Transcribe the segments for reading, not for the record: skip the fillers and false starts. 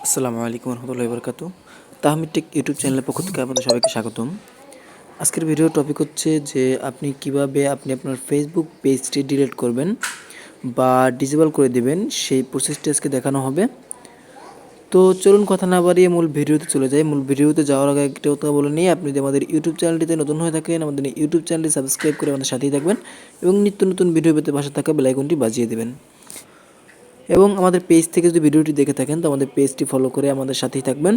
আসসালামু আলাইকুম রহমতুল্লাহি বারাকাতু। তাহমিদ টেক ইউটিউব চ্যানেলের পক্ষ থেকে আপনাদের সবাইকে স্বাগতম। আজকের ভিডিওর টপিক হচ্ছে যে আপনি কিভাবে আপনার ফেসবুক পেজটি ডিলিট করবেন বা ডিসেবল করে দিবেন, সেই প্রসেসটি আজকে দেখানো হবে। তো চলুন কথা না বাড়িয়ে মূল ভিডিওতে চলে যাই। মূল ভিডিওতে যাওয়ার আগে একটা কথা বলে নিই, আপনি যদি আমাদের ইউটিউব চ্যানেলটিতে নতুন হয়ে থাকেন, আমাদের ইউটিউব চ্যানেলটি সাবস্ক্রাইব করে আমাদের সাথেই থাকবেন এবং নিত্য নতুন ভিডিও পেতে পাশে থাকা বেল আইকনটি বাজিয়ে দেবেন। এবং আমাদের পেজ থেকে যদি ভিডিওটি দেখে থাকেন তো আমাদের পেজটি ফলো করে আমাদের সাথেই থাকবেন।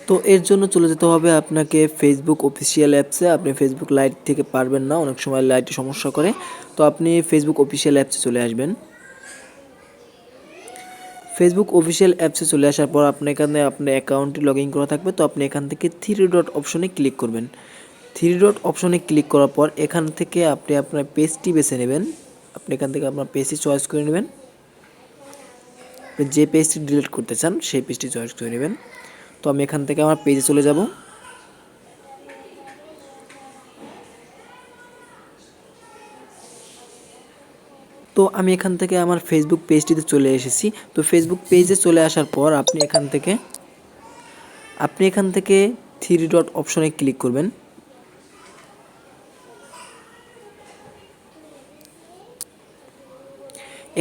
তো এর জন্য চলে যেতে হবে আপনাকে ফেসবুক অফিসিয়াল অ্যাপসে। আপনি ফেসবুক লাইট থেকে পারবেন না, অনেক সময় লাইটে সমস্যা করে। তো আপনি ফেসবুক অফিসিয়াল অ্যাপসে চলে আসবেন। ফেসবুক অফিসিয়াল অ্যাপসে চলে আসার পর এখানে আপনার অ্যাকাউন্টটি লগ ইন করা থাকবে। তো আপনি এখান থেকে থ্রি ডট অপশনে ক্লিক করবেন। থ্রি ডট অপশনে ক্লিক করার পর এখান থেকে আপনি আপনার পেজটি বেছে নেবেন। আপনি এখান থেকে আপনার পেজটি চয়েস করে নেবেন। যে পেজটি ডিলিট করতে চান সেই পেজটি চয়েস করে নেবেন। তো আমি এখান থেকে আমার পেজে চলে যাব। তো আমি এখান থেকে আমার ফেসবুক পেজটিতে চলে এসেছি। তো ফেসবুক পেজে চলে আসার পর আপনি এখান থেকে থ্রি ডট অপশনে ক্লিক করবেন।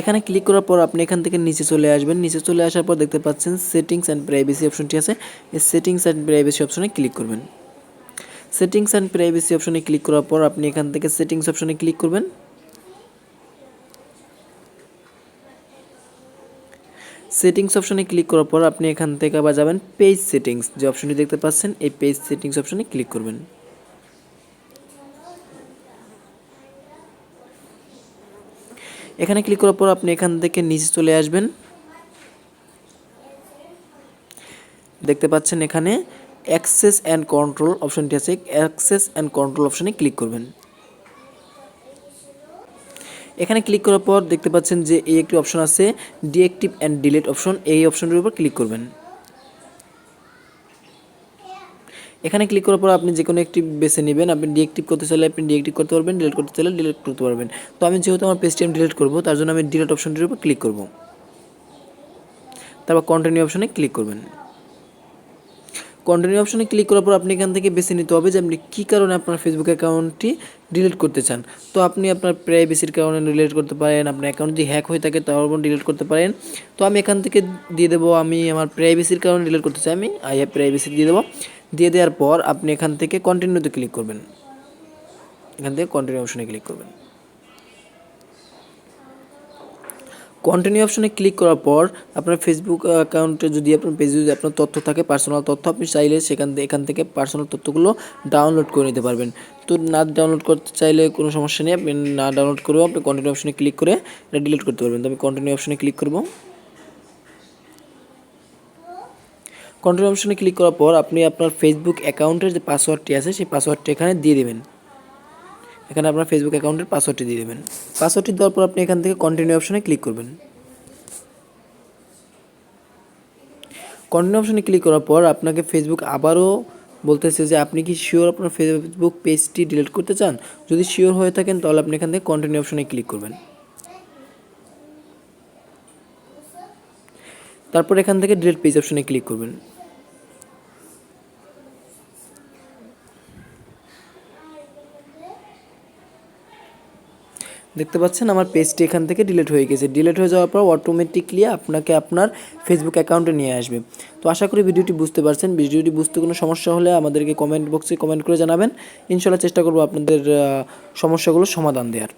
এখানে ক্লিক করার পর আপনি এখান থেকে নিচে চলে আসবেন। নিচে চলে আসার পর দেখতে পাচ্ছেন সেটিংস অ্যান্ড প্রাইভেসি অপশনটি আছে। এই সেটিংস অ্যান্ড প্রাইভেসি অপশনে ক্লিক করবেন। সেটিংস অ্যান্ড প্রাইভেসি অপশনে ক্লিক করার পর আপনি এখান থেকে সেটিংস অপশনে ক্লিক করবেন। সেটিংস অপশনে ক্লিক করার পর আপনি এখান থেকে আবার যাবেন পেজ সেটিংস, যে অপশনটি দেখতে পাচ্ছেন এই পেজ সেটিংস অপশনে ক্লিক করবেন। এখানে ক্লিক করার পর আপনি এখান থেকে নিচে চলে আসবেন। দেখতে পাচ্ছেন এখানে অ্যাক্সেস অ্যান্ড কন্ট্রোল অপশনটি আছে। অ্যাক্সেস অ্যান্ড কন্ট্রোল অপশনে ক্লিক করবেন। এখানে ক্লিক করার পর দেখতে পাচ্ছেন যে এই একটি অপশন আছে ডিঅ্যাক্টিভ অ্যান্ড ডিলিট অপশন, এই অপশনটির উপর ক্লিক করবেন। এখানে ক্লিক করার পর আপনি যে কোনো একটি বেছে নেবেন। আপনি ডিঅ্যাক্টিভ করতে চাইলে আপনি ডিঅ্যাক্টিভ করতে পারবেন, ডিলিট করতে চাইলে ডিলিট করতে পারবেন। তো আমি যেহেতু আমার পেজটি আমি ডিলিট করবো, তার জন্য আমি ডিলিট অপশনটির উপর ক্লিক করব। তারপর কন্টিনিউ অপশনে ক্লিক করবেন। কন্টিনিউ অপশনে ক্লিক করার পর আপনি এখান থেকে বেছে নিতে হবে যে আপনি কী কারণে আপনার ফেসবুক অ্যাকাউন্টটি ডিলিট করতে চান। তো আপনি আপনার প্রাইভেসির কারণে ডিলিট করতে পারেন, আপনার অ্যাকাউন্ট যদি হ্যাক হয়ে থাকে তারপর ডিলিট করতে পারেন। তো আমি এখান থেকে দিয়ে দেবো আমি আমার প্রাইভেসির কারণে ডিলিট করতে চাই, আমি আই হ্যাভ প্রাইভেসি দিয়ে দেবো। দিয়ে দেওয়ার পর আপনি এখান থেকে কন্টিনিউতে ক্লিক করবেন। এখান থেকে কন্টিনিউ অপশনে ক্লিক করবেন। কন্টিনিউ অপশনে ক্লিক করার পর আপনার ফেসবুক অ্যাকাউন্টে যদি আপনার পেজে যদি আপনার তথ্য থাকে, পার্সোনাল তথ্য, আপনি চাইলে এখান থেকে পার্সোনাল তথ্যগুলো ডাউনলোড করে নিতে পারবেন। তো না ডাউনলোড করতে চাইলে কোনো সমস্যা নেই, আপনি না ডাউনলোড করেও আপনি কন্টিনিউ অপশনে ক্লিক করে এটা ডিলিট করতে পারবেন। তো আমি কন্টিনিউ অপশনে ক্লিক করব। কন্টিনিউ অপশনে ক্লিক করার পর আপনি আপনার ফেসবুক অ্যাকাউন্টের যে পাসওয়ার্ডটি আছে সেই পাসওয়ার্ডটি এখানে দিয়ে দেবেন। এখানে আপনার ফেসবুক অ্যাকাউন্টের পাসওয়ার্ডটি দিয়ে দেবেন। পাসওয়ার্ডটি দেওয়ার পর আপনি এখান থেকে কন্টিনিউ অপশনে ক্লিক করবেন। কন্টিনিউ অপশনে ক্লিক করার পর আপনাকে ফেসবুক আবারও বলতেছে যে আপনি কি শিওর আপনার ফেসবুক পেজটি ডিলিট করতে চান। যদি শিওর হয়ে থাকেন তাহলে আপনি এখান থেকে কন্টিনিউ অপশনে ক্লিক করবেন। তারপর এখান থেকে ডিলিট পেজ অপশনে ক্লিক করবেন। দেখতে পাচ্ছেন আমার পেজটি এখান থেকে ডিলিট হয়ে গেছে। ডিলিট হয়ে যাওয়ার পর অটোমেটিকলি আপনাকে আপনার ফেসবুক অ্যাকাউন্টে নিয়ে আসবে। তো আশা করি ভিডিওটি বুঝতে পারছেন। ভিডিওটি বুঝতে কোনো সমস্যা হলে আমাদেরকে কমেন্ট বক্সে কমেন্ট করে জানাবেন। ইনশাআল্লাহ চেষ্টা করব আপনাদের সমস্যাগুলো সমাধান দেওয়ার।